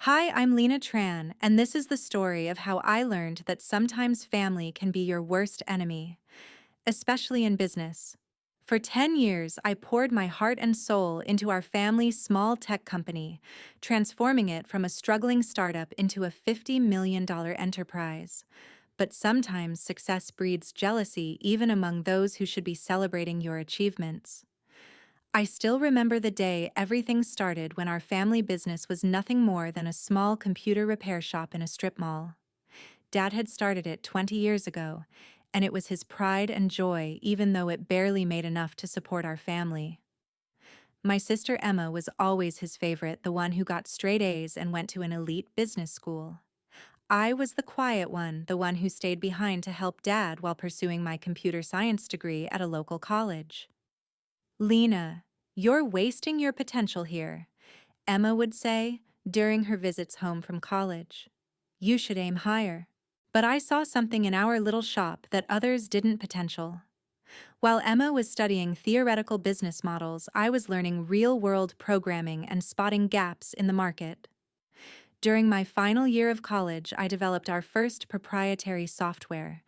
Hi, I'm Lena Tran, and this is the story of how I learned that sometimes family can be your worst enemy, especially in business. For 10 years, I poured my heart and soul into our family's small tech company, transforming it from a struggling startup into a $50 million enterprise. But sometimes success breeds jealousy even among those who should be celebrating your achievements. I still remember the day everything started when our family business was nothing more than a small computer repair shop in a strip mall. Dad had started it 20 years ago, and it was his pride and joy even though it barely made enough to support our family. My sister Emma was always his favorite, the one who got straight A's and went to an elite business school. I was the quiet one, the one who stayed behind to help Dad while pursuing my computer science degree at a local college. Lena, you're wasting your potential here, Emma would say during her visits home from college. You should aim higher. But I saw something in our little shop that others didn't potential. While Emma was studying theoretical business models, I was learning real-world programming and spotting gaps in the market. During my final year of college, I developed our first proprietary software,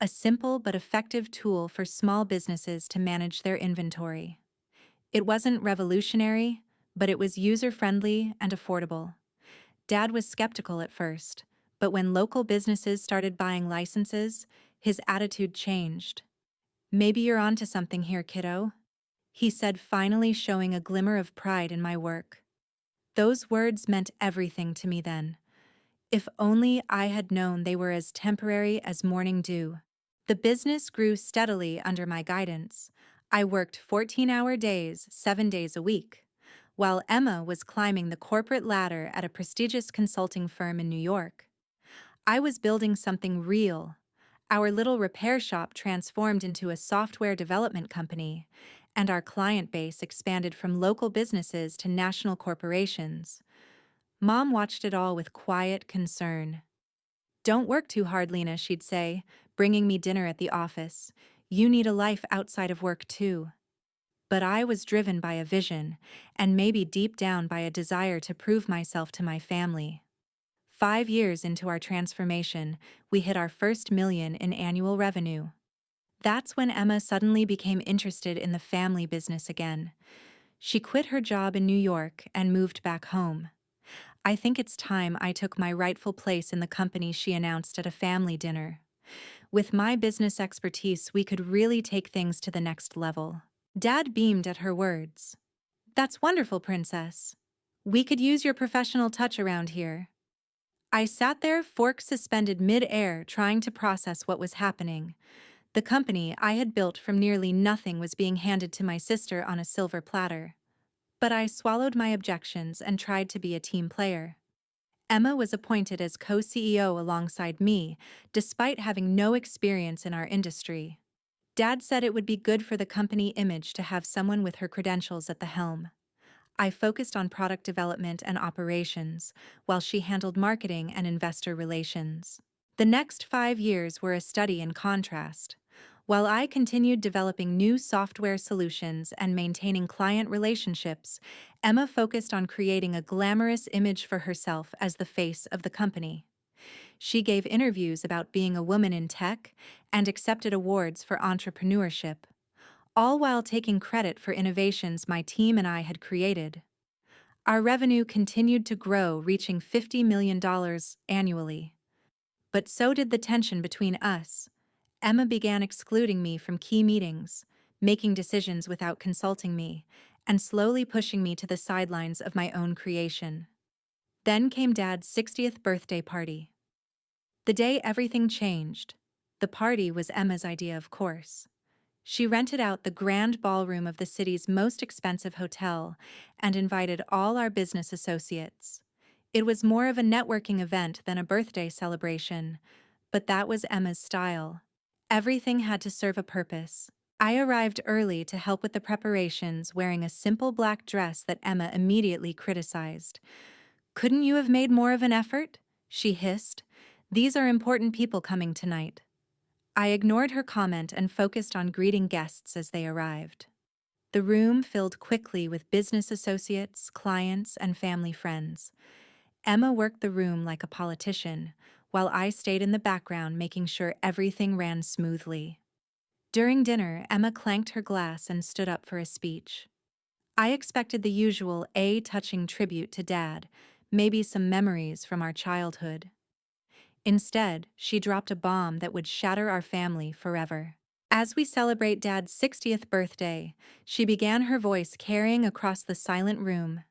a simple but effective tool for small businesses to manage their inventory. It wasn't revolutionary, but it was user-friendly and affordable. Dad was skeptical at first, but when local businesses started buying licenses, his attitude changed. Maybe you're onto something here, kiddo, he said, finally showing a glimmer of pride in my work. Those words meant everything to me then. If only I had known they were as temporary as morning dew. The business grew steadily under my guidance. I worked 14-hour days, 7 days a week, while Emma was climbing the corporate ladder at a prestigious consulting firm in New York. I was building something real. Our little repair shop transformed into a software development company, and our client base expanded from local businesses to national corporations. Mom watched it all with quiet concern. Don't work too hard, Lena, she'd say, bringing me dinner at the office. You need a life outside of work, too. But I was driven by a vision, and maybe deep down by a desire to prove myself to my family. 5 years into our transformation, we hit our first million in annual revenue. That's when Emma suddenly became interested in the family business again. She quit her job in New York and moved back home. I think it's time I took my rightful place in the company, she announced at a family dinner. With my business expertise, we could really take things to the next level. Dad beamed at her words. That's wonderful, Princess. We could use your professional touch around here. I sat there, fork suspended mid-air, trying to process what was happening. The company I had built from nearly nothing was being handed to my sister on a silver platter. But I swallowed my objections and tried to be a team player. Emma was appointed as co-CEO alongside me, despite having no experience in our industry. Dad said it would be good for the company image to have someone with her credentials at the helm. I focused on product development and operations, while she handled marketing and investor relations. The next 5 years were a study in contrast. While I continued developing new software solutions and maintaining client relationships, Emma focused on creating a glamorous image for herself as the face of the company. She gave interviews about being a woman in tech and accepted awards for entrepreneurship, all while taking credit for innovations my team and I had created. Our revenue continued to grow, reaching $50 million annually. But so did the tension between us. Emma began excluding me from key meetings, making decisions without consulting me, and slowly pushing me to the sidelines of my own creation. Then came Dad's 60th birthday party. The day everything changed. The party was Emma's idea, of course. She rented out the grand ballroom of the city's most expensive hotel and invited all our business associates. It was more of a networking event than a birthday celebration, but that was Emma's style. Everything had to serve a purpose. I arrived early to help with the preparations, wearing a simple black dress that Emma immediately criticized. "Couldn't you have made more of an effort?" she hissed. "These are important people coming tonight." I ignored her comment and focused on greeting guests as they arrived. The room filled quickly with business associates, clients, and family friends. Emma worked the room like a politician, while I stayed in the background making sure everything ran smoothly. During dinner, Emma clanked her glass and stood up for a speech. I expected the usual touching tribute to Dad, maybe some memories from our childhood. Instead, she dropped a bomb that would shatter our family forever. As we celebrate Dad's 60th birthday, she began her voice carrying across the silent room.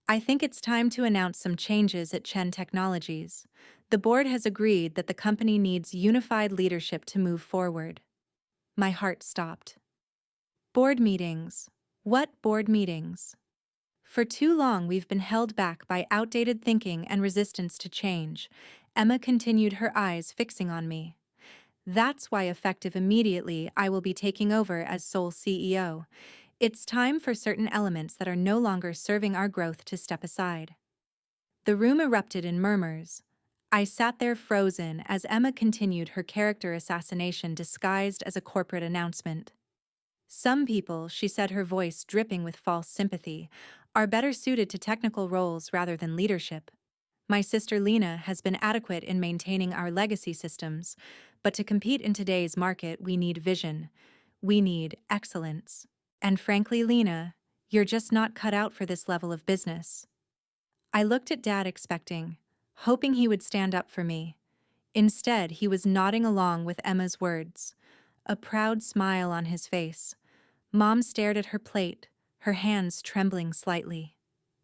I think it's time to announce some changes at Chen Technologies. The board has agreed that the company needs unified leadership to move forward. My heart stopped. Board meetings. What board meetings? For too long, we've been held back by outdated thinking and resistance to change. Emma continued, her eyes fixing on me. That's why, effective immediately, I will be taking over as sole CEO. It's time for certain elements that are no longer serving our growth to step aside. The room erupted in murmurs. I sat there frozen as Emma continued her character assassination disguised as a corporate announcement. Some people, she said, her voice dripping with false sympathy, are better suited to technical roles rather than leadership. My sister Lena has been adequate in maintaining our legacy systems, but to compete in today's market, we need vision. We need excellence. And frankly, Lena, you're just not cut out for this level of business. I looked at Dad expecting, hoping he would stand up for me. Instead, he was nodding along with Emma's words, a proud smile on his face. Mom stared at her plate, her hands trembling slightly.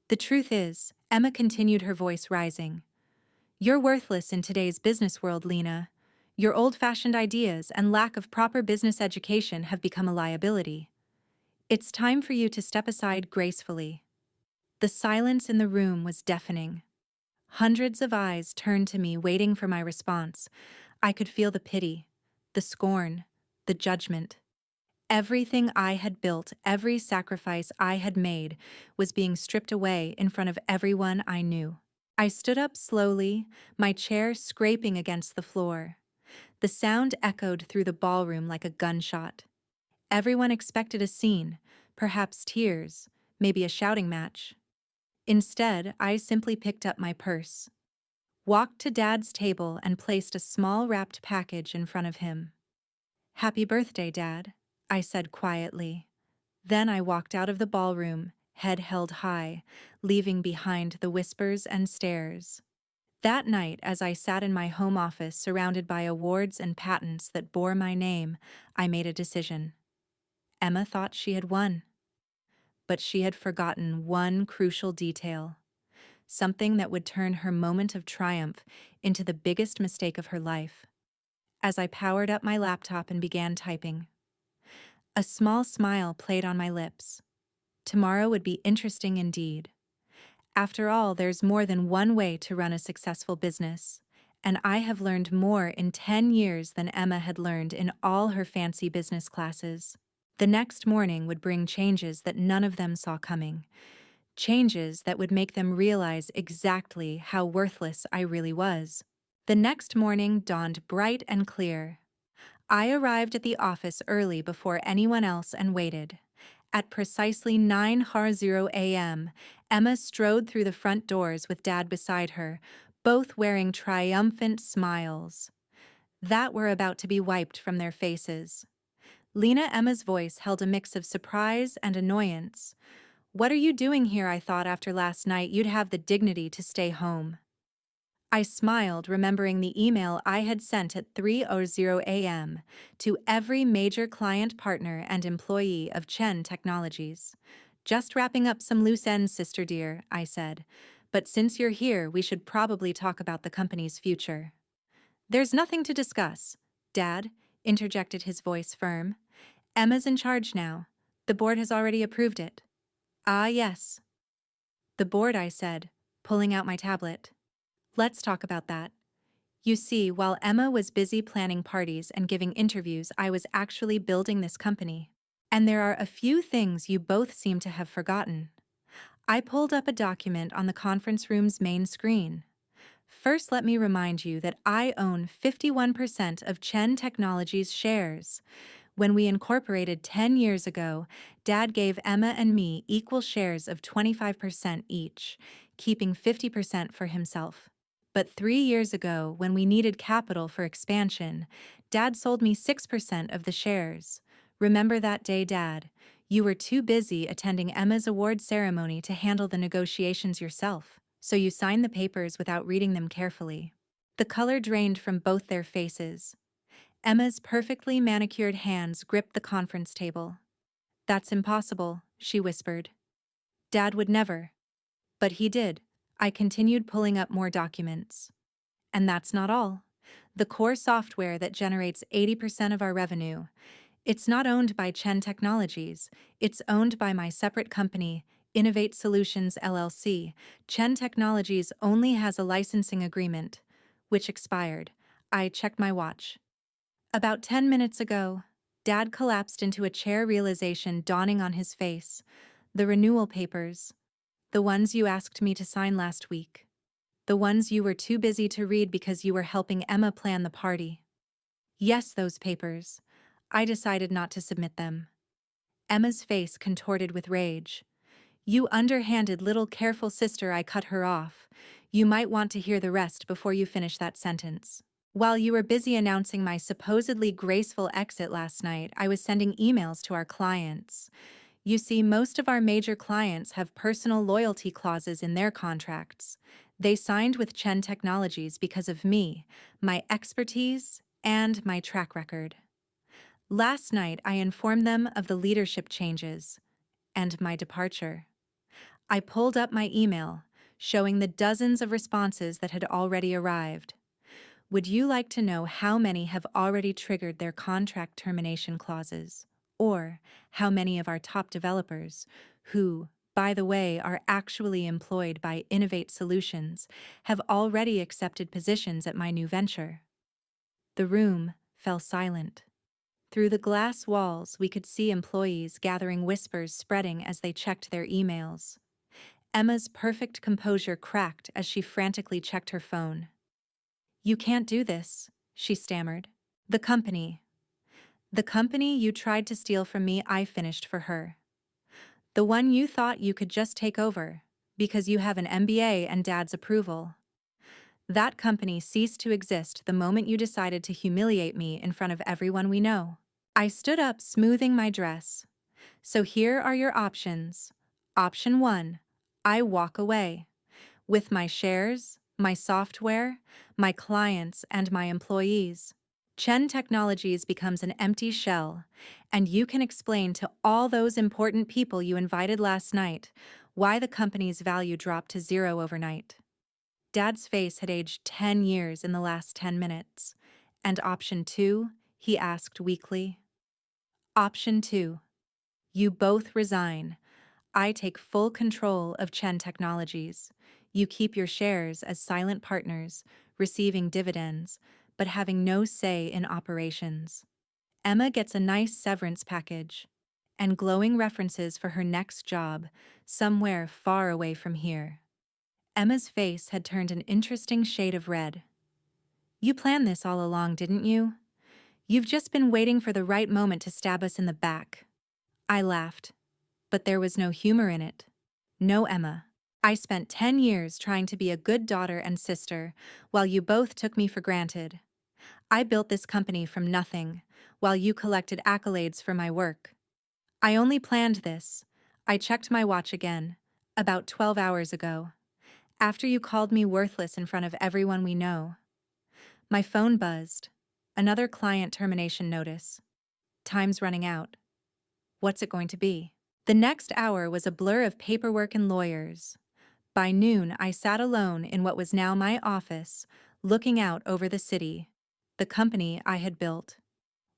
The truth is, Emma continued, her voice rising, you're worthless in today's business world, Lena. Your old-fashioned ideas and lack of proper business education have become a liability. It's time for you to step aside gracefully. The silence in the room was deafening. Hundreds of eyes turned to me, waiting for my response. I could feel the pity, the scorn, the judgment. Everything I had built, every sacrifice I had made, was being stripped away in front of everyone I knew. I stood up slowly, my chair scraping against the floor. The sound echoed through the ballroom like a gunshot. Everyone expected a scene, perhaps tears, maybe a shouting match. Instead, I simply picked up my purse, walked to Dad's table, and placed a small wrapped package in front of him. "Happy birthday, Dad," I said quietly. Then I walked out of the ballroom, head held high, leaving behind the whispers and stares. That night, as I sat in my home office surrounded by awards and patents that bore my name, I made a decision. Emma thought she had won. But she had forgotten one crucial detail, something that would turn her moment of triumph into the biggest mistake of her life. As I powered up my laptop and began typing, a small smile played on my lips. Tomorrow would be interesting indeed. After all, there's more than one way to run a successful business, and I have learned more in 10 years than Emma had learned in all her fancy business classes. The next morning would bring changes that none of them saw coming, changes that would make them realize exactly how worthless I really was. The next morning dawned bright and clear. I arrived at the office early before anyone else and waited. At precisely 9:00 a.m., Emma strode through the front doors with Dad beside her, both wearing triumphant smiles that were about to be wiped from their faces. Emma's voice held a mix of surprise and annoyance. "What are you doing here? I thought after last night you'd have the dignity to stay home." I smiled, remembering the email I had sent at 3:00 a.m. to every major client, partner, and employee of Chen Technologies. "Just wrapping up some loose ends, sister dear," I said. "But since you're here, we should probably talk about the company's future." "There's nothing to discuss, Dad," interjected his voice firm. "Emma's in charge now. The board has already approved it." "Ah, yes." "The board," I said, pulling out my tablet. "Let's talk about that." You see, while Emma was busy planning parties and giving interviews, I was actually building this company. And there are a few things you both seem to have forgotten. I pulled up a document on the conference room's main screen. First, let me remind you that I own 51% of Chen Technologies shares. When we incorporated 10 years ago, Dad gave Emma and me equal shares of 25% each, keeping 50% for himself. But 3 years ago, when we needed capital for expansion, Dad sold me 6% of the shares. Remember that day, Dad? You were too busy attending Emma's award ceremony to handle the negotiations yourself, so you signed the papers without reading them carefully. The color drained from both their faces. Emma's perfectly manicured hands gripped the conference table. "That's impossible," she whispered. "Dad would never." But he did. I continued pulling up more documents. And that's not all. The core software that generates 80% of our revenue. It's not owned by Chen Technologies. It's owned by my separate company, Innovate Solutions LLC. Chen Technologies only has a licensing agreement, which expired. I checked my watch. About 10 minutes ago, Dad collapsed into a chair, realization dawning on his face. The renewal papers. The ones you asked me to sign last week. The ones you were too busy to read because you were helping Emma plan the party. Yes, those papers. I decided not to submit them. Emma's face contorted with rage. "You underhanded little careful sister," I cut her off. "You might want to hear the rest before you finish that sentence. While you were busy announcing my supposedly graceful exit last night, I was sending emails to our clients. You see, most of our major clients have personal loyalty clauses in their contracts. They signed with Chen Technologies because of me, my expertise, and my track record. Last night, I informed them of the leadership changes and my departure. I pulled up my email, showing the dozens of responses that had already arrived. Would you like to know how many have already triggered their contract termination clauses? Or how many of our top developers, who, by the way, are actually employed by Innovate Solutions, have already accepted positions at my new venture? The room fell silent. Through the glass walls, we could see employees gathering, whispers spreading as they checked their emails. Emma's perfect composure cracked as she frantically checked her phone. "You can't do this," she stammered. The company you tried to steal from me, I finished for her. The one you thought you could just take over, because you have an MBA and Dad's approval. That company ceased to exist the moment you decided to humiliate me in front of everyone we know." I stood up, smoothing my dress. "So here are your options. Option 1, I walk away. With my shares, my software, my clients, and my employees. Chen Technologies becomes an empty shell, and you can explain to all those important people you invited last night why the company's value dropped to zero overnight." Dad's face had aged 10 years in the last 10 minutes. "And option 2?" he asked weakly. "Option 2. You both resign. I take full control of Chen Technologies. You keep your shares as silent partners, receiving dividends, but having no say in operations. Emma gets a nice severance package and glowing references for her next job, somewhere far away from here." Emma's face had turned an interesting shade of red. "You planned this all along, didn't you? You've just been waiting for the right moment to stab us in the back." I laughed, but there was no humor in it. "No, Emma. I spent 10 years trying to be a good daughter and sister, while you both took me for granted. I built this company from nothing, while you collected accolades for my work. I only planned this." I checked my watch again, "about 12 hours ago, after you called me worthless in front of everyone we know." My phone buzzed. Another client termination notice. Time's running out. What's it going to be? The next hour was a blur of paperwork and lawyers. By noon, I sat alone in what was now my office, looking out over the city. The company I had built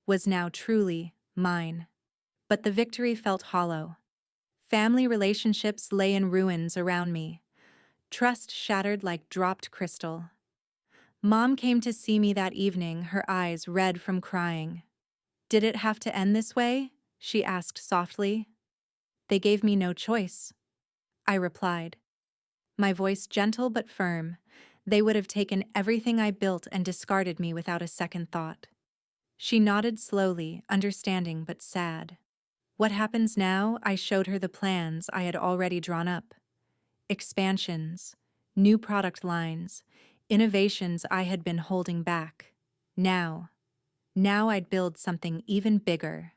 was now truly mine. But the victory felt hollow. Family relationships lay in ruins around me. Trust shattered like dropped crystal. Mom came to see me that evening, her eyes red from crying. "Did it have to end this way?" she asked softly. "They gave me no choice," I replied, my voice gentle but firm. "They would have taken everything I built and discarded me without a second thought." She nodded slowly, understanding but sad. What happens now? I showed her the plans I had already drawn up. Expansions, new product lines, innovations I had been holding back. Now, now I'd build something even bigger.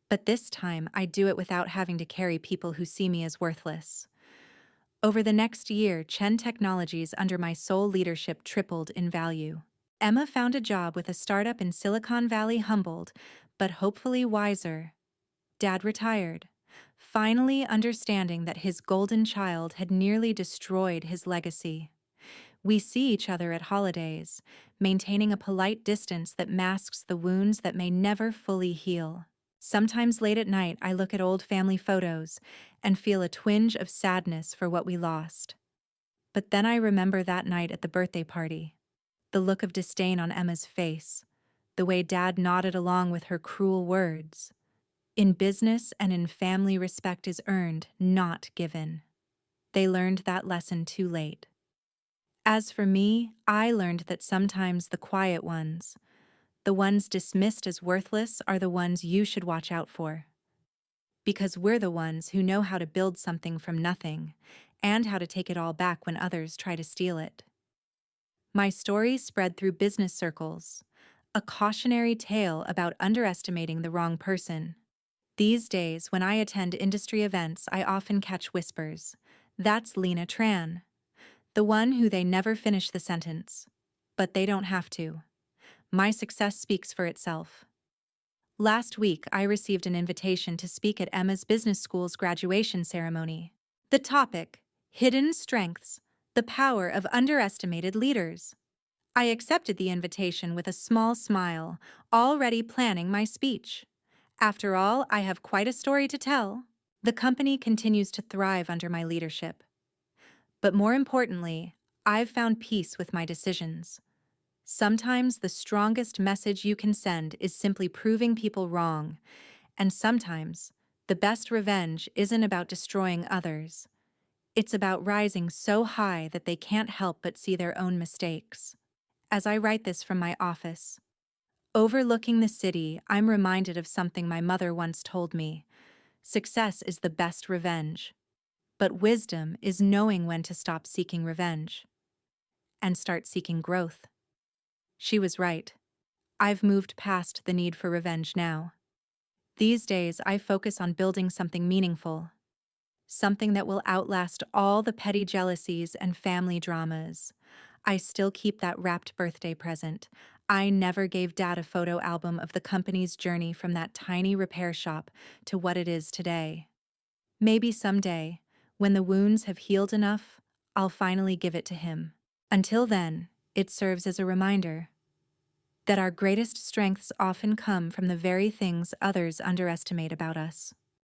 But this time I'd do it without having to carry people who see me as worthless. Over the next year, Chen Technologies under my sole leadership tripled in value. Emma found a job with a startup in Silicon Valley, humbled, but hopefully wiser. Dad retired, finally understanding that his golden child had nearly destroyed his legacy. We see each other at holidays, maintaining a polite distance that masks the wounds that may never fully heal. Sometimes late at night, I look at old family photos and feel a twinge of sadness for what we lost. But then I remember that night at the birthday party. The look of disdain on Emma's face, the way Dad nodded along with her cruel words. In business and in family, respect is earned, not given. They learned that lesson too late. As for me, I learned that sometimes the quiet ones, the ones dismissed as worthless, are the ones you should watch out for. Because we're the ones who know how to build something from nothing, and how to take it all back when others try to steal it. My story spread through business circles, a cautionary tale about underestimating the wrong person. These days, when I attend industry events, I often catch whispers. That's Lena Tran, the one who they never finish the sentence. But they don't have to. My success speaks for itself. Last week, I received an invitation to speak at Emma's Business School's graduation ceremony. The topic: Hidden Strengths, the Power of Underestimated Leaders. I accepted the invitation with a small smile, already planning my speech. After all, I have quite a story to tell. The company continues to thrive under my leadership. But more importantly, I've found peace with my decisions. Sometimes the strongest message you can send is simply proving people wrong, and sometimes the best revenge isn't about destroying others. It's about rising so high that they can't help but see their own mistakes. As I write this from my office, overlooking the city, I'm reminded of something my mother once told me. Success is the best revenge, but wisdom is knowing when to stop seeking revenge and start seeking growth. She was right. I've moved past the need for revenge now. These days, I focus on building something meaningful, something that will outlast all the petty jealousies and family dramas. I still keep that wrapped birthday present. I never gave Dad a photo album of the company's journey from that tiny repair shop to what it is today. Maybe someday, when the wounds have healed enough, I'll finally give it to him. Until then, it serves as a reminder that our greatest strengths often come from the very things others underestimate about us.